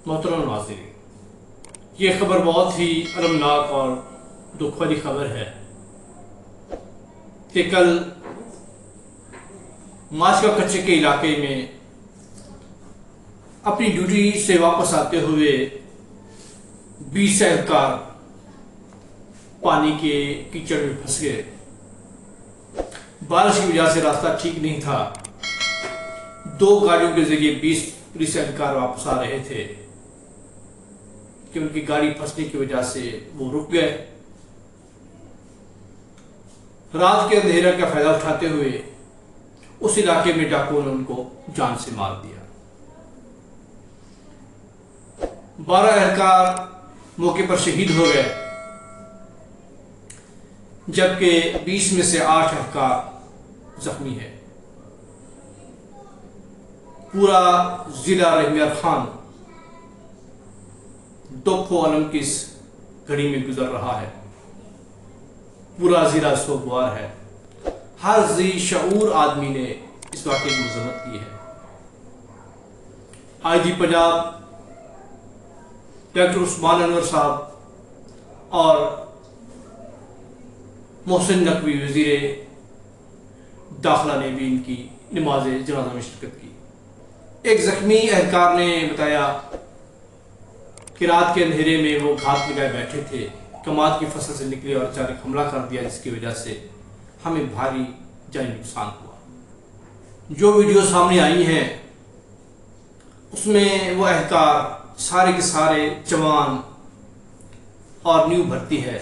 محترم ناظرین، یہ خبر بہت ہی المناک اور دکھ والی خبر ہے کہ کل ماشگاہ کچے کے علاقے میں اپنی ڈیوٹی سے واپس آتے ہوئے 20 اہلکار پانی کے کیچڑ میں پھنس گئے۔ بارش کی وجہ سے راستہ ٹھیک نہیں تھا۔ 2 گاڑیوں کے ذریعے 20 پولیس اہلکار واپس آ رہے تھے کہ ان کی گاڑی پھنسنے کی وجہ سے وہ رک گئے۔ رات کے اندھیرے کا فائدہ اٹھاتے ہوئے اس علاقے میں ڈاکوؤں نے ان کو جان سے مار دیا۔ 12 اہلکار موقع پر شہید ہو گئے، جبکہ 20 میں سے 8 اہلکار زخمی ہے۔ پورا ضلع رحمیار خان دکھ و الم کی اس گھڑی میں گزر رہا ہے۔ پورا ضلع سوگوار ہے۔ ہر ذی شعور آدمی نے اس واقعے کی مذمت کی ہے۔ آئی جی پنجاب ڈاکٹر عثمان انور صاحب اور محسن نقوی وزیر داخلہ نے بھی ان کی نماز جنازہ میں شرکت کی۔ ایک زخمی اہلکار نے بتایا کہ رات کے اندھیرے میں وہ گھات لگائے بیٹھے تھے، کماد کی فصل سے نکلے اور اچانک حملہ کر دیا، جس کی وجہ سے ہمیں بھاری جانی نقصان ہوا۔ جو ویڈیو سامنے آئی ہیں اس میں وہ اہلکار سارے کے سارے جوان اور نیو بھرتی ہے،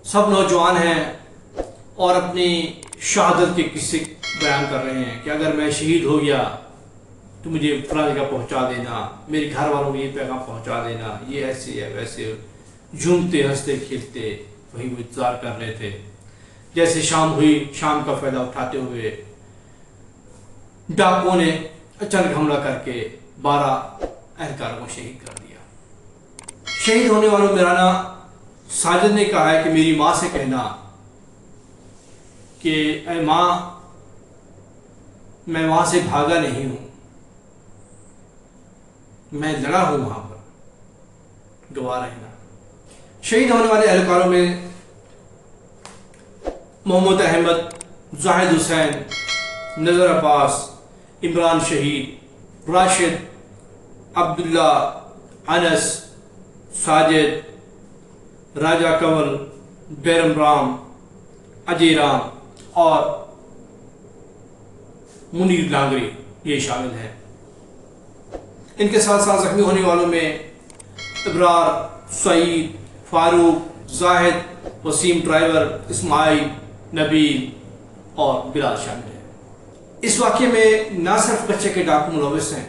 سب نوجوان ہیں اور اپنی شہادت کے قصے بیان کر رہے ہیں کہ اگر میں شہید ہو گیا تو مجھے فلاں جگہ پہنچا دینا، میرے گھر والوں کو یہ پیغام پہنچا دینا، یہ ایسے ہے ویسے، جھومتے ہنستے کھیلتے وہی وہ انتظار کر رہے تھے۔ جیسے شام ہوئی، شام کا فائدہ اٹھاتے ہوئے ڈاکوؤں نے اچانک حملہ کر کے 12 اہلکاروں کو شہید کر دیا۔ شہید ہونے والوں میں رانا ساجد نے کہا ہے کہ میری ماں سے کہنا کہ اے ماں، میں وہاں سے بھاگا نہیں ہوں، میں لڑا ہوں وہاں پر، گواہ رہنا۔ شہید ہونے والے اہلکاروں میں محمد احمد، زاہد حسین، نذر عباس، عمران شہید، راشد، عبداللہ، انس، ساجد، راجہ کنول، بیرم رام، اجے رام اور منیر لانگری یہ شامل ہیں۔ ان کے ساتھ ساتھ زخمی ہونے والوں میں ابرار، سعید، فاروق، زاہد، وسیم ڈرائیور، اسماعیل، نبیل اور بلال شامل ہیں۔ اس واقعے میں نہ صرف کچے کے ڈاکو ملوث ہیں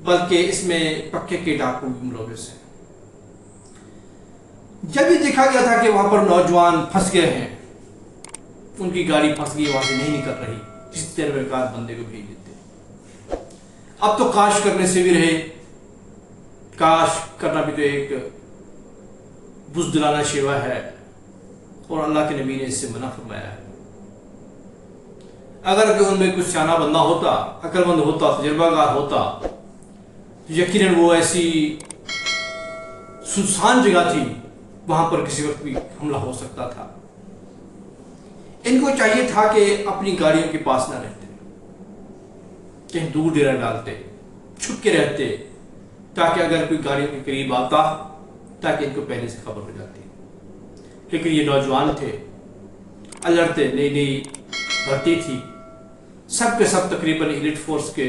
بلکہ اس میں پکے کے ڈاکو بھی ملوث ہیں۔ جب یہ دیکھا گیا تھا کہ وہاں پر نوجوان پھنس گئے ہیں، ان کی گاڑی پھنس گئی، وہاں سے نہیں نکل رہی، کسی تجربہ بندے کو بھیج دیتے۔ اب تو کاش کرنے سے بھی رہے، کاش کرنا بھی تو ایک بزدلانہ شیوا ہے اور اللہ کے نبی نے اس سے منع فرمایا ہے۔ اگر ان میں کچھ سیانہ بندہ ہوتا، عقل مند ہوتا، تجربہ کار ہوتا تو یقیناً وہ ایسی سنسان جگہ تھی، وہاں پر کسی وقت بھی حملہ ہو سکتا تھا۔ ان کو چاہیے تھا کہ اپنی گاڑیوں کے پاس نہ رہتے، کہیں دور ڈیرا ڈالتے، چھپ کے رہتے، تاکہ اگر کوئی گاڑیوں کے قریب آتا تاکہ ان کو پہلے سے خبر ہو جاتی۔ لیکن یہ نوجوان تھے، الرٹ، نئی نئی بھرتی تھی، سب کے سب تقریباً ایلیٹ فورس کے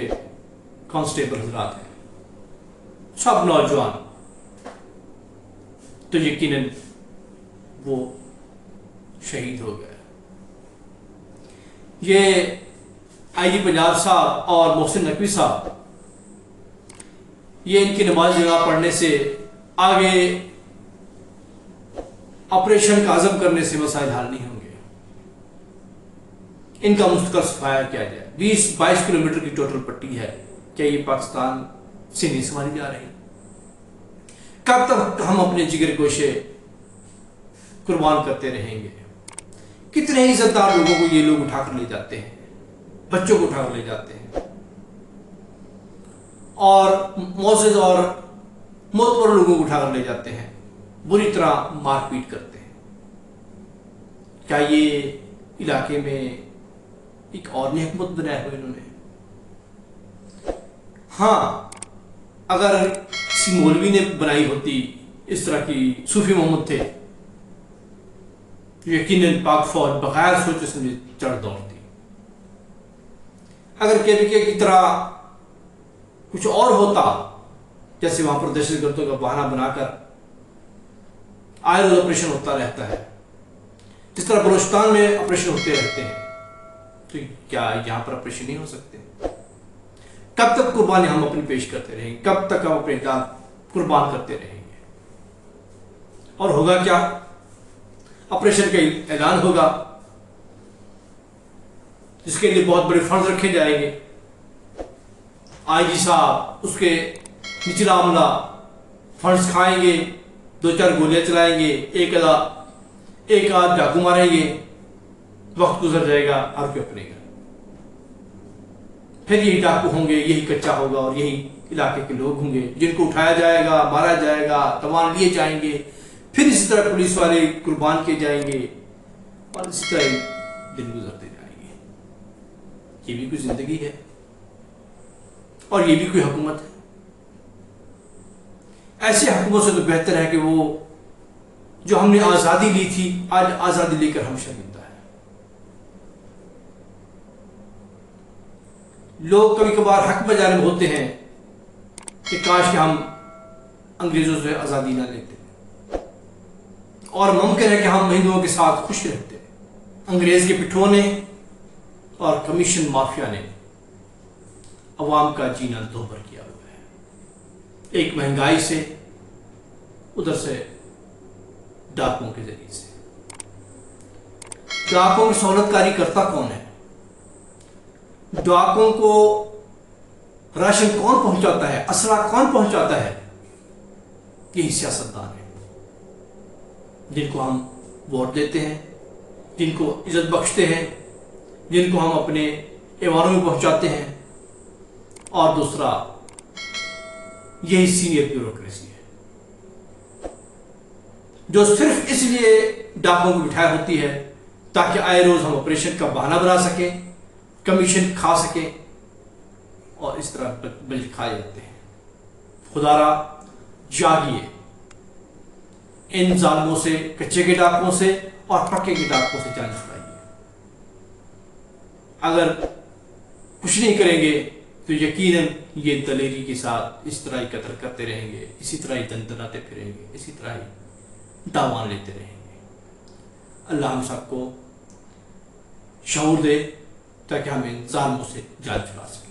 کانسٹیبل حضرات ہیں، سب نوجوان، تو یقیناً وہ شہید ہو گئے۔ یہ آئی جی پنجاب صاحب اور محسن نقوی صاحب، یہ ان کی نماز جنازہ پڑھنے سے آگے آپریشن کا عزم کرنے سے مسائل حل نہیں ہوں گے۔ ان کا مستقل صفایا کیا جائے۔ 20-22 کلومیٹر کی ٹوٹل پٹی ہے، کیا یہ پاکستان سے نہیں سنبھالی جا رہی؟ کب تک ہم اپنے جگر گوشے قربان کرتے رہیں گے؟ کتنے عزت دار لوگوں کو یہ لوگ اٹھا کر لے جاتے ہیں، بچوں کو اٹھا کر لے جاتے ہیں۔ اور معزز اور معتبر لوگوں کو اٹھا کر لے جاتے ہیں، بری طرح مار پیٹ کرتے ہیں۔ کیا یہ علاقے میں ایک اور نئی حکومت بنائے ہوئے انہوں نے؟ ہاں، اگر کسی مولوی نے بنائی ہوتی اس طرح کی، صوفی محمد تھے، یقیناً پاک فوج بغیر سوچے سمجھے چڑھ دوڑتی۔ اگر KPK کی طرح کچھ اور ہوتا، جیسے وہاں پر دہشت گردوں کا بہانہ بنا کر آئے روز آپریشن ہوتا رہتا ہے، جس طرح بلوچستان میں آپریشن ہوتے رہتے ہیں، تو کیا یہاں پر آپریشن نہیں ہو سکتے؟ کب تک قربانی ہم اپنی پیش کرتے رہیں گے؟ کب تک ہم اپنے جان قربان کرتے رہیں گے؟ اور ہوگا کیا؟ آپریشن کا اعلان ہوگا، جس کے لیے بہت بڑے فنڈز رکھے جائیں گے۔ IG صاحب اس کے نچلا عملہ فنڈز کھائیں گے، 2-4 گولیاں چلائیں گے، ایک آدھ ڈاکو ماریں گے، وقت گزر جائے گا، ہر کوئی اپنے گھر۔ پھر یہی ڈاکو ہوں گے، یہی کچا ہوگا، اور یہی علاقے کے لوگ ہوں گے جن کو اٹھایا جائے گا، مارا جائے گا، تمام لیے جائیں گے، پھر اسی طرح پولیس والے قربان کیے جائیں گے، اور اسی طرح دن گزرتے جائیں گے۔ یہ بھی کوئی زندگی ہے؟ اور یہ بھی کوئی حکومت ہے؟ ایسی حکومت سے تو بہتر ہے کہ وہ جو ہم نے آزادی لی تھی، آج آزادی لے کر ہم شرمندہ ہیں۔ لوگ کبھی کبھار حق بجانب ہوتے ہیں کہ کاش کہ ہم انگریزوں سے آزادی نہ لیتے، اور ممکن ہے کہ ہم ہندوؤں کے ساتھ خوش رہتے۔ انگریز کے پٹھوں نے اور کمیشن مافیا نے عوام کا جینا دوبھر کیا ہوا ہے، ایک مہنگائی سے، ادھر سے ڈاکوں کے ذریعے سے۔ ڈاکوں کی سہولت کاری کرتا کون ہے؟ ڈاکوں کو راشن کون پہنچاتا ہے؟ اسلحہ کون پہنچاتا ہے؟ یہی سیاستدان ہیں، جن کو ہم ووٹ دیتے ہیں، جن کو عزت بخشتے ہیں، جن کو ہم اپنے ایوانوں میں پہنچاتے ہیں۔ اور دوسرا، یہی سینئر بیوروکریسی ہے جو صرف اس لیے ڈاکوں کو بٹھائی ہوتی ہے تاکہ آئے روز ہم آپریشن کا بہانہ بنا سکیں، کمیشن کھا سکیں، اور اس طرح بل کھائے جاتے ہیں۔ خدارا جاگیے، ان ظالموں سے، کچے کے ڈاکوں سے اور پکے کے ڈاکوں سے جان چھڑائیے۔ اگر کچھ نہیں کریں گے تو یقیناً یہ دلیری کے ساتھ اس طرح ہی قتل کرتے رہیں گے، اسی طرح ہی دندناتے پھریں گے، اسی طرح ہی داوان لیتے رہیں گے۔ اللہ ہم سب کو شعور دے تاکہ ہم ان ظالموں سے جان چھڑا سکیں۔